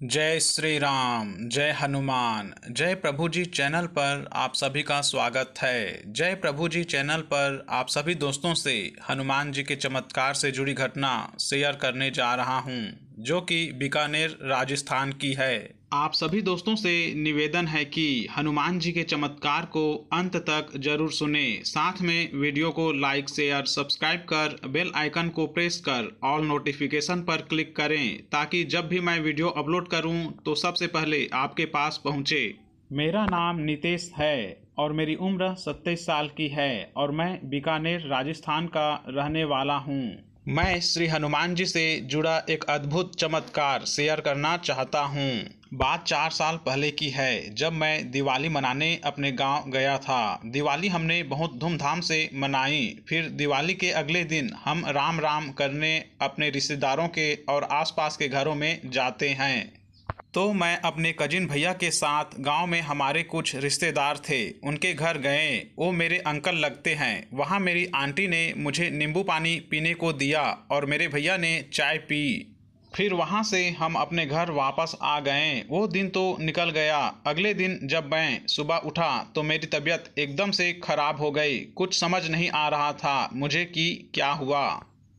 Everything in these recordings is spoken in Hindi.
जय श्री राम, जय हनुमान। जय प्रभु जी चैनल पर आप सभी का स्वागत है। जय प्रभु जी चैनल पर आप सभी दोस्तों से हनुमान जी के चमत्कार से जुड़ी घटना शेयर करने जा रहा हूं, जो कि बीकानेर राजस्थान की है। आप सभी दोस्तों से निवेदन है कि हनुमान जी के चमत्कार को अंत तक जरूर सुने। साथ में वीडियो को लाइक शेयर सब्सक्राइब कर बेल आइकन को प्रेस कर ऑल नोटिफिकेशन पर क्लिक करें, ताकि जब भी मैं वीडियो अपलोड करूं तो सबसे पहले आपके पास पहुंचे। मेरा नाम नितेश है और मेरी उम्र 27 साल की है और मैं बीकानेर राजस्थान का रहने वाला हूं। मैं श्री हनुमान जी से जुड़ा एक अद्भुत चमत्कार शेयर करना चाहता हूँ। बात 4 साल पहले की है, जब मैं दिवाली मनाने अपने गांव गया था। दिवाली हमने बहुत धूमधाम से मनाई। फिर दिवाली के अगले दिन हम राम राम करने अपने रिश्तेदारों के और आसपास के घरों में जाते हैं। तो मैं अपने कजिन भैया के साथ गांव में हमारे कुछ रिश्तेदार थे, उनके घर गए। वो मेरे अंकल लगते हैं। वहाँ मेरी आंटी ने मुझे नींबू पानी पीने को दिया और मेरे भैया ने चाय पी। फिर वहाँ से हम अपने घर वापस आ गए। वो दिन तो निकल गया। अगले दिन जब मैं सुबह उठा तो मेरी तबीयत एकदम से खराब हो गई। कुछ समझ नहीं आ रहा था मुझे कि क्या हुआ।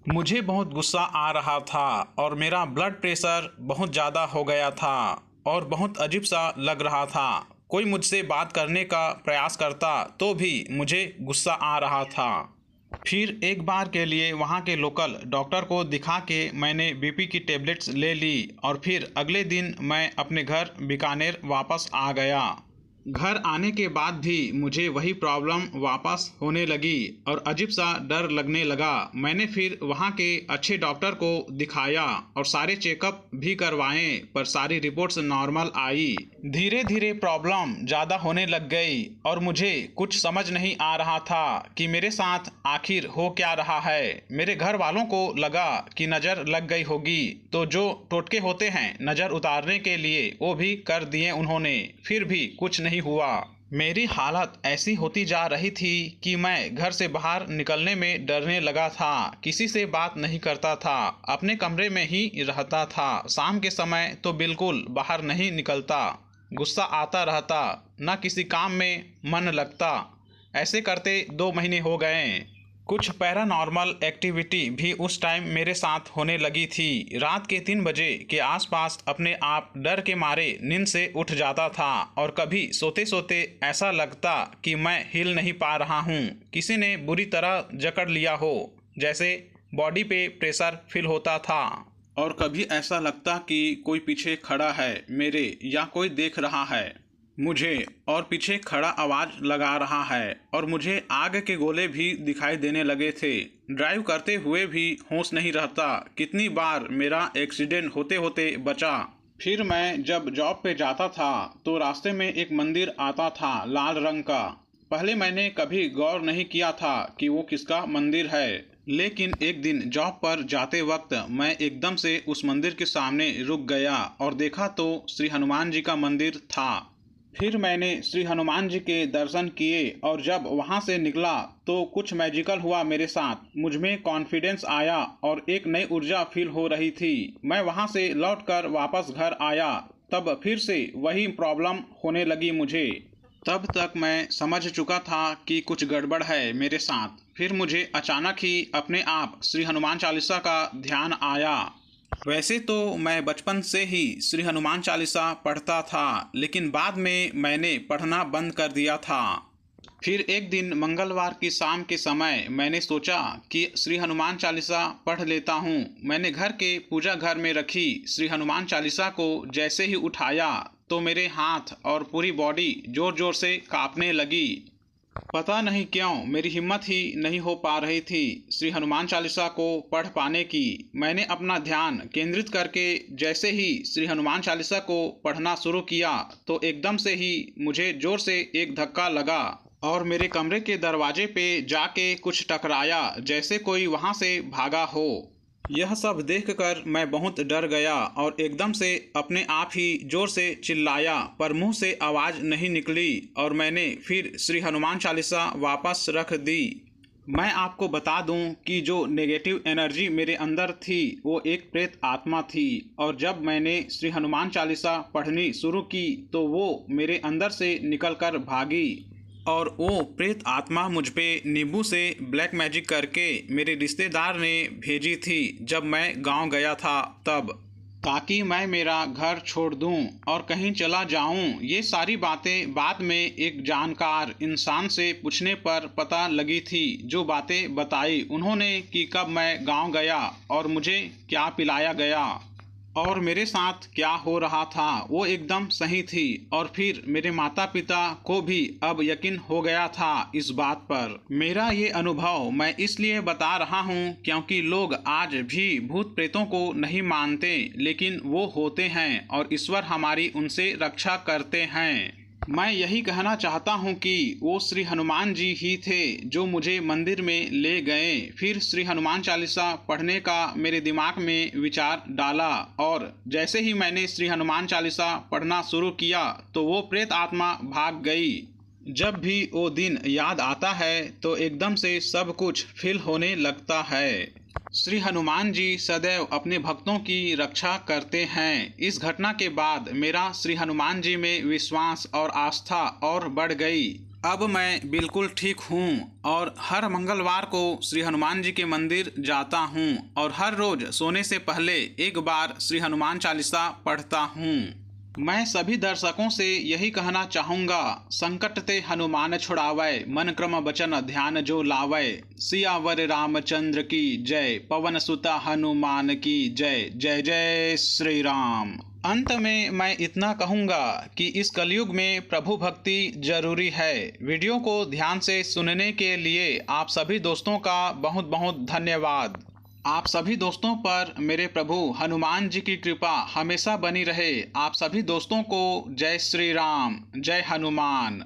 मुझे बहुत गुस्सा आ रहा था और मेरा ब्लड प्रेशर बहुत ज़्यादा हो गया था और बहुत अजीब सा लग रहा था। कोई मुझसे बात करने का प्रयास करता तो भी मुझे गुस्सा आ रहा था। फिर एक बार के लिए वहाँ के लोकल डॉक्टर को दिखा के मैंने बीपी की टेबलेट्स ले ली और फिर अगले दिन मैं अपने घर बीकानेर वापस आ गया। घर आने के बाद भी मुझे वही प्रॉब्लम वापस होने लगी और अजीब सा डर लगने लगा। मैंने फिर वहाँ के अच्छे डॉक्टर को दिखाया और सारे चेकअप भी करवाए, पर सारी रिपोर्ट्स नॉर्मल आई। धीरे धीरे प्रॉब्लम ज़्यादा होने लग गई और मुझे कुछ समझ नहीं आ रहा था कि मेरे साथ आखिर हो क्या रहा है। मेरे घर वालों को लगा कि नज़र लग गई होगी, तो जो टोटके होते हैं नज़र उतारने के लिए वो भी कर दिए उन्होंने। फिर भी कुछ नहीं हुआ। मेरी हालत ऐसी होती जा रही थी कि मैं घर से बाहर निकलने में डरने लगा था। किसी से बात नहीं करता था, अपने कमरे में ही रहता था। शाम के समय तो बिल्कुल बाहर नहीं निकलता। गुस्सा आता रहता, न किसी काम में मन लगता। ऐसे करते 2 महीने हो गए। कुछ पैरानॉर्मल एक्टिविटी भी उस टाइम मेरे साथ होने लगी थी। रात के 3 बजे के आसपास अपने आप डर के मारे नींद से उठ जाता था और कभी सोते सोते ऐसा लगता कि मैं हिल नहीं पा रहा हूँ, किसी ने बुरी तरह जकड़ लिया हो, जैसे बॉडी पे प्रेशर फील होता था। और कभी ऐसा लगता कि कोई पीछे खड़ा है मेरे या कोई देख रहा है मुझे और पीछे खड़ा आवाज लगा रहा है। और मुझे आग के गोले भी दिखाई देने लगे थे। ड्राइव करते हुए भी होश नहीं रहता। कितनी बार मेरा एक्सीडेंट होते होते बचा। फिर मैं जब जॉब पे जाता था तो रास्ते में एक मंदिर आता था लाल रंग का। पहले मैंने कभी गौर नहीं किया था कि वो किसका मंदिर है, लेकिन एक दिन जॉब पर जाते वक्त मैं एकदम से उस मंदिर के सामने रुक गया और देखा तो श्री हनुमान जी का मंदिर था। फिर मैंने श्री हनुमान जी के दर्शन किए और जब वहाँ से निकला तो कुछ मैजिकल हुआ मेरे साथ। मुझ में कॉन्फिडेंस आया और एक नई ऊर्जा फील हो रही थी। मैं वहाँ से लौटकर वापस घर आया, तब फिर से वही प्रॉब्लम होने लगी मुझे। तब तक मैं समझ चुका था कि कुछ गड़बड़ है मेरे साथ। फिर मुझे अचानक ही अपने आप श्री हनुमान चालीसा का ध्यान आया। वैसे तो मैं बचपन से ही श्री हनुमान चालीसा पढ़ता था, लेकिन बाद में मैंने पढ़ना बंद कर दिया था। फिर एक दिन मंगलवार की शाम के समय मैंने सोचा कि श्री हनुमान चालीसा पढ़ लेता हूँ। मैंने घर के पूजा घर में रखी श्री हनुमान चालीसा को जैसे ही उठाया तो मेरे हाथ और पूरी बॉडी जोर जोर से कांपने लगी। पता नहीं क्यों मेरी हिम्मत ही नहीं हो पा रही थी श्री हनुमान चालीसा को पढ़ पाने की। मैंने अपना ध्यान केंद्रित करके जैसे ही श्री हनुमान चालीसा को पढ़ना शुरू किया तो एकदम से ही मुझे जोर से एक धक्का लगा और मेरे कमरे के दरवाजे पे जाके कुछ टकराया, जैसे कोई वहाँ से भागा हो। यह सब देखकर मैं बहुत डर गया और एकदम से अपने आप ही जोर से चिल्लाया, पर मुंह से आवाज़ नहीं निकली और मैंने फिर श्री हनुमान चालीसा वापस रख दी। मैं आपको बता दूं कि जो नेगेटिव एनर्जी मेरे अंदर थी वो एक प्रेत आत्मा थी, और जब मैंने श्री हनुमान चालीसा पढ़नी शुरू की तो वो मेरे अंदर से निकलकर भागी। और वो प्रेत आत्मा मुझ पे नींबू से ब्लैक मैजिक करके मेरे रिश्तेदार ने भेजी थी जब मैं गांव गया था तब, ताकि मैं मेरा घर छोड़ दूं और कहीं चला जाऊं। ये सारी बातें बाद में एक जानकार इंसान से पूछने पर पता लगी थी। जो बातें बताई उन्होंने कि कब मैं गांव गया और मुझे क्या पिलाया गया और मेरे साथ क्या हो रहा था, वो एकदम सही थी। और फिर मेरे माता पिता को भी अब यकीन हो गया था इस बात पर। मेरा ये अनुभव मैं इसलिए बता रहा हूँ क्योंकि लोग आज भी भूत प्रेतों को नहीं मानते, लेकिन वो होते हैं और ईश्वर हमारी उनसे रक्षा करते हैं। मैं यही कहना चाहता हूँ कि वो श्री हनुमान जी ही थे जो मुझे मंदिर में ले गए। फिर श्री हनुमान चालीसा पढ़ने का मेरे दिमाग में विचार डाला, और जैसे ही मैंने श्री हनुमान चालीसा पढ़ना शुरू किया तो वो प्रेत आत्मा भाग गई। जब भी वो दिन याद आता है तो एकदम से सब कुछ फील होने लगता है। श्री हनुमान जी सदैव अपने भक्तों की रक्षा करते हैं। इस घटना के बाद मेरा श्री हनुमान जी में विश्वास और आस्था और बढ़ गई। अब मैं बिल्कुल ठीक हूँ और हर मंगलवार को श्री हनुमान जी के मंदिर जाता हूँ और हर रोज सोने से पहले एक बार श्री हनुमान चालीसा पढ़ता हूँ। मैं सभी दर्शकों से यही कहना चाहूँगा, संकट ते हनुमान छुड़ावै, मन क्रम वचन ध्यान जो लावै, सियावर रामचंद्र की जय, पवन सुता हनुमान की जय। जय जय श्री राम। अंत में मैं इतना कहूँगा कि इस कलयुग में प्रभु भक्ति जरूरी है। वीडियो को ध्यान से सुनने के लिए आप सभी दोस्तों का बहुत बहुत धन्यवाद। आप सभी दोस्तों पर मेरे प्रभु हनुमान जी की कृपा हमेशा बनी रहे। आप सभी दोस्तों को जय श्री राम, जय हनुमान।